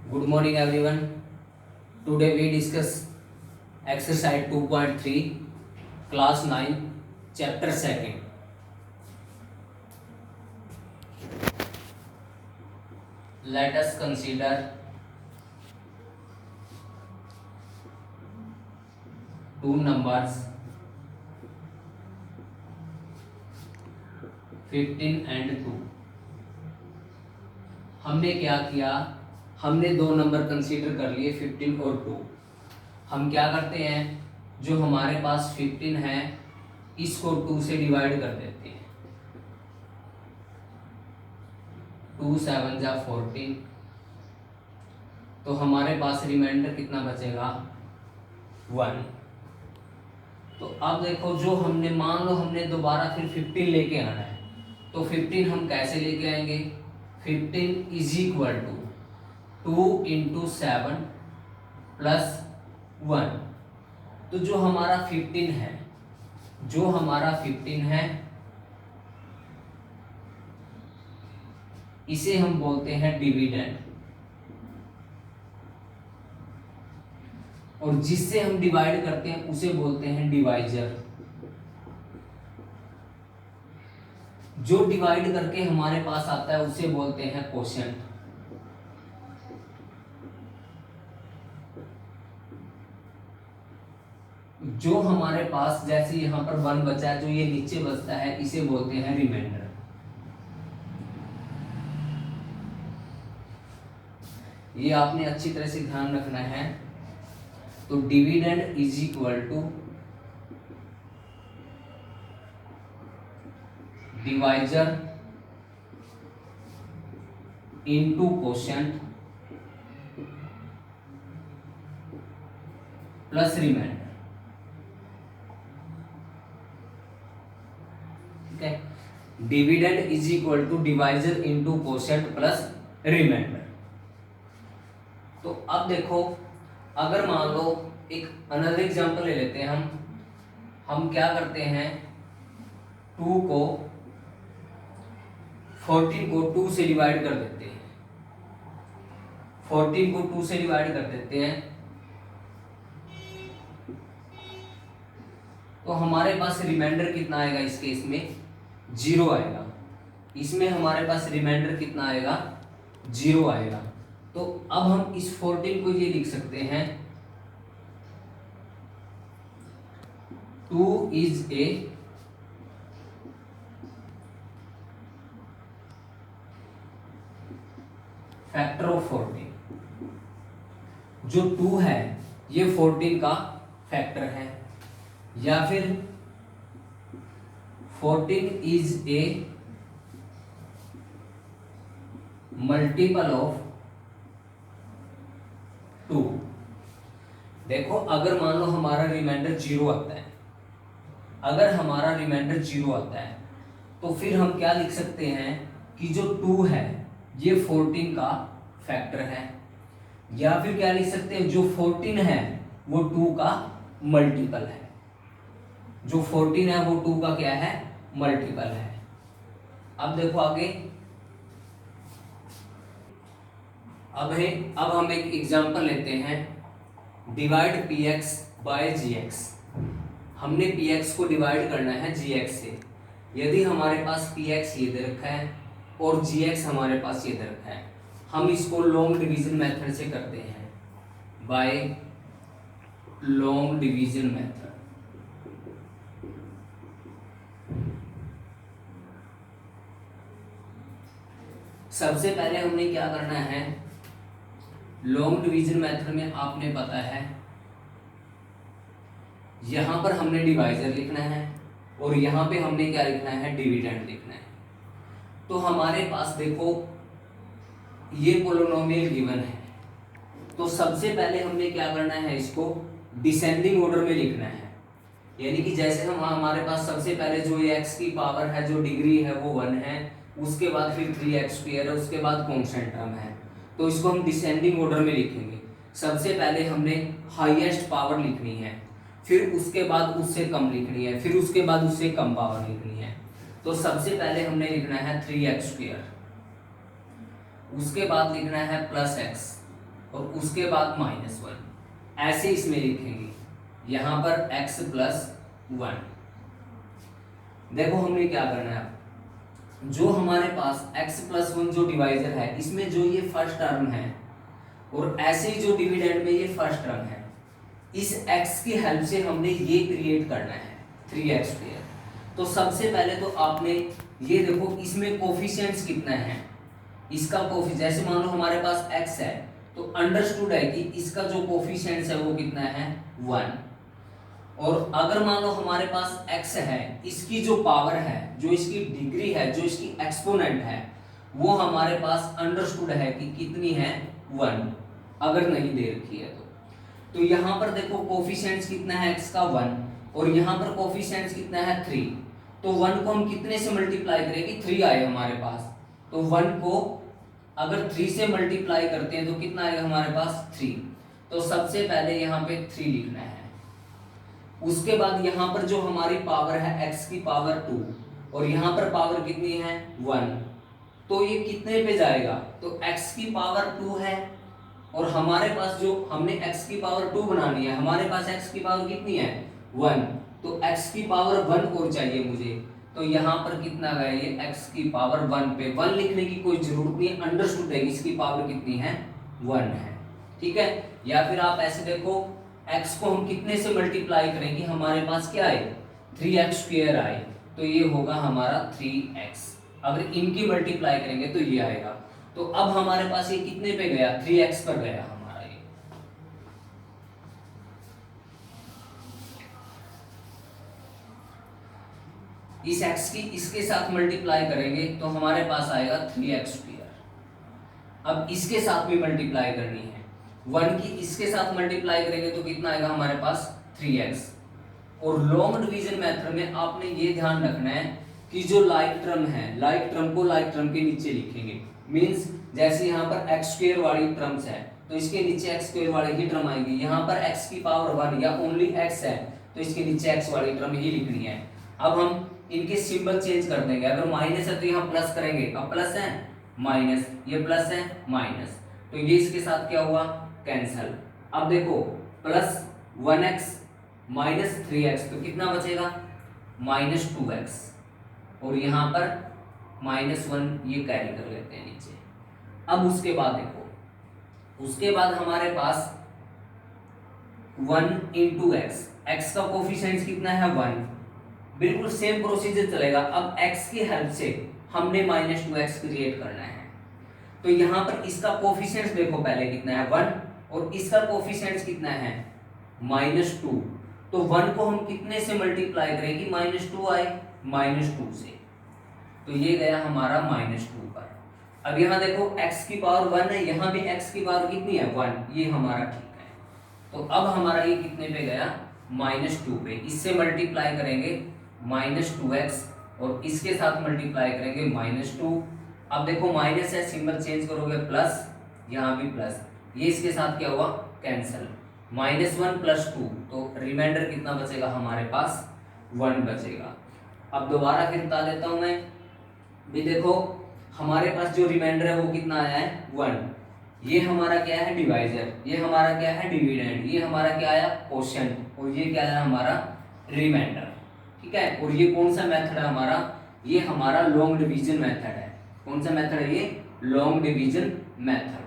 Good morning everyone. Today we discuss exercise 2.3 class 9 chapter 2nd. Let us consider two numbers 15 and 2. हमने क्या किया, हमने दो number consider कर लिए 15 और 2. हम क्या करते हैं, जो हमारे पास 15 है इसको 2 से डिवाइड कर देते हैं. 2 7 जा 14. तो हमारे पास रिमाइंडर कितना बचेगा 1. तो अब देखो, जो हमने मान लो हमने दोबारा फिर 15 लेके आना है, तो 15 हम कैसे लेके आएंगे. 15 is equal to 2 into 7 plus 1. तो जो हमारा 15 है इसे हम बोलते हैं डिविडेंड, और जिससे हम डिवाइड करते हैं उसे बोलते हैं डिवाइजर. जो डिवाइड करके हमारे पास आता है उसे बोलते हैं कोशेंट. जो हमारे पास जैसे यहाँ पर 1 बचा है, जो ये नीचे बचता है इसे बोलते हैं रिमाइंडर. ये आपने अच्छी तरह से ध्यान रखना है. तो dividend is equal to divisor into quotient plus remainder. ठीक है, dividend is equal to divisor into quotient plus remainder. तो अब देखो, अगर मान लो एक अनदर एग्जांपल ले लेते हैं हम क्या करते हैं, 2 को 14 को 2 से डिवाइड कर देते हैं. 14 को 2 से डिवाइड कर देते हैं तो हमारे पास रिमाइंडर कितना आएगा, इस केस में 0 आएगा. इसमें हमारे पास रिमाइंडर कितना आएगा 0 आएगा. तो अब हम इस 14 को ये लिख सकते हैं 2 इज ए फैक्टर ऑफ 14. जो 2 है ये 14 का फैक्टर है, या फिर 14 इज ए मल्टीपल ऑफ 2. देखो, अगर मान लो हमारा रिमाइंडर 0 आता है, तो फिर हम क्या लिख सकते हैं कि जो 2 है ये 14 का फैक्टर है, या फिर क्या लिख सकते हैं जो 14 है वो 2 का मल्टीपल है. जो 14 है वो 2 का क्या है, मल्टीपल है. अब देखो आगे, अब हम एक एग्जांपल लेते हैं, डिवाइड px बाय gx. हमने px को डिवाइड करना है gx से. यदि हमारे पास px ये दे रखा है और gx हमारे पास ये दे रखा है, हम इसको लॉन्ग डिवीजन मेथड से करते हैं, बाय लॉन्ग डिवीजन मेथड. सबसे पहले हमने क्या करना है, लॉन्ग डिवीजन मेथड में आपने पता है यहां पर हमने डिवाइजर लिखना है और यहां पे हमने क्या लिखना है, डिविडेंड लिखना है. तो हमारे पास देखो ये पोलिनोमियल गिवन है, तो सबसे पहले हमने क्या करना है, इसको डिसेंडिंग ऑर्डर में लिखना है. यानी कि जैसे हमारे पास सबसे पहले जो ये x की पावर है, जो डिग्री है वो 1 है, उसके बाद फिर 3x² है, उसके बाद कांस्टेंट टर्म है. तो इसको हम डिसेंडिंग ऑर्डर में लिखेंगे. सबसे पहले हमने हाईएस्ट पावर लिखनी है, फिर उसके बाद उससे कम लिखनी है, फिर उसके बाद उससे कम पावर लिखनी है. तो सबसे पहले हमने लिखना है 3x², उसके बाद लिखना है प्लस x, और उसके बाद -1 ऐसे इसमें लिखेंगे। यहाँ पर x प्लस 1। देखो हमने क्या करना है, जो हमारे पास x प्लस 1 जो डिवाइजर है, इसमें जो ये फर्स्ट टर्म है और ऐसे ही जो डिविडेंड में ये फर्स्ट टर्म है, इस x की हेल्प से हमने ये क्रिएट करना है 3x²। तो सबसे पहले तो आपने ये देखो इसमें कोफिशिएंट्स कितना है, इसका कोफिशिएंट जैसे मान लो हमारे पास x है तो अंडरस्टूड है कि इसका जो कोफिशिएंट्स है वो कितना है 1। और अगर मान लो हमारे पास x है, इसकी जो पावर है, जो इसकी डिग्री है, जो इसकी एक्सपोनेंट है, वो हमारे पास अंडरस्टूड है कि कितनी है 1, अगर नहीं दे रखी है तो यहाँ पर देखो कोफिशिएंट्स कितना है x का 1 और यहाँ पर कोफिशिएंट्स कितना है 3। तो 1 को हम कितने से मल्टीप्लाई करेंगे, 3 आए हमारे पास, तो 1 को अगर 3 से मल्टीप्लाई करते हैं तो कितना आएगा हमारे पास 3। तो सबसे पहले यहाँ पे 3 लिखना है। उसके बाद यहाँ पर जो हमारी पावर है x की पावर 2 और यहाँ पर पावर कितनी है 1, तो ये कितने पे जाएगा, तो x की पावर 2 है और हमारे पास जो हमने x की पावर 2 बनानी है, हमारे पास x की पावर कितनी है 1, तो x की पावर 1 और चाहिए मुझे। तो यहाँ पर कितना गया ये x की पावर 1 पे 1 लिखने की कोई जरूरत नहीं, अंडरस्टूड है इसकी पावर कितनी है 1 है, ठीक है। या फिर आप ऐसे देखो x को हम कितने से मल्टीप्लाई करेंगे, हमारे पास क्या आए 3x² आए, तो ये होगा हमारा 3x। अगर इनकी मल्टीप्लाई करेंगे तो ये आएगा। तो अब हमारे पास ये कितने पे गया, 3x पर गया हमारा ये। इस x की इसके साथ मल्टीप्लाई करेंगे तो हमारे पास आएगा 3x²। अब इसके साथ भी मल्टीप्लाई करनी है, 1 की इसके साथ मल्टीप्लाई करेंगे तो कितना आएगा हमारे पास 3x। और लॉन्ग डिवीजन मेथड में आपने ये ध्यान रखना है कि जो लाइक टर्म है, लाइक टर्म को लाइक टर्म के नीचे लिखेंगे। मींस जैसे यहाँ पर x² वाली टर्म्स है तो इसके नीचे x² वाली ही टर्म आएगी। यहाँ पर x की पावर 1 या ओनली x है तो इसके नीचे x वाली टर्म ही लिखनी है। अब हम इनके सिंबल चेंज कर देंगे, अगर माइनस है तो यहाँ प्लस करेंगे, अब प्लस है माइनस, ये प्लस है माइनस, तो ये इसके साथ क्या हुआ कैंसल। अब देखो प्लस 1x माइनस 3x तो कितना बचेगा -2x और यहाँ पर -1 ये कैरी कर लेते हैं नीचे। अब उसके बाद देखो, उसके बाद हमारे पास 1 × x, x का कोफिशिएंट कितना है 1, बिल्कुल सेम प्रोसीजर चलेगा। अब x की हेल्प से हमने -2x क्रिएट करना है, तो यहाँ पर इसका कोफिशिएंट देखो पहले कितना है 1 और इसका कोफिशिएंट कितना है -2। तो 1 को हम कितने से मल्टीप्लाई करेंगे, -2 आए, -2 से, तो ये गया हमारा -2 पर। अब यहाँ देखो x की पावर 1 है, यहाँ भी x की पावर कितनी है 1, ये हमारा ठीक है। तो अब हमारा ये कितने पे गया -2 पे, इससे मल्टीप्लाई करेंगे -2x और इसके साथ मल्टीप्लाई करेंगे -2। अब देखो माइनस है, सिंबल चेंज करोगे प्लस, यहाँ भी प्लस, ये इसके साथ क्या हुआ कैंसल, -1 + 2, तो रिमाइंडर कितना बचेगा हमारे पास 1 बचेगा। अब दोबारा फिर बता देता हूँ मैं भी, देखो हमारे पास जो रिमाइंडर है वो कितना आया है 1, ये हमारा क्या है डिवाइजर, ये हमारा क्या है डिविडेंड, ये हमारा क्या आया क्वोशिएंट और ये क्या है हमारा रिमाइंडर, ठीक है। और ये कौन सा मेथड है हमारा, ये हमारा लॉन्ग डिवीजन मेथड है। कौन सा मेथड है ये, लॉन्ग डिवीजन मेथड।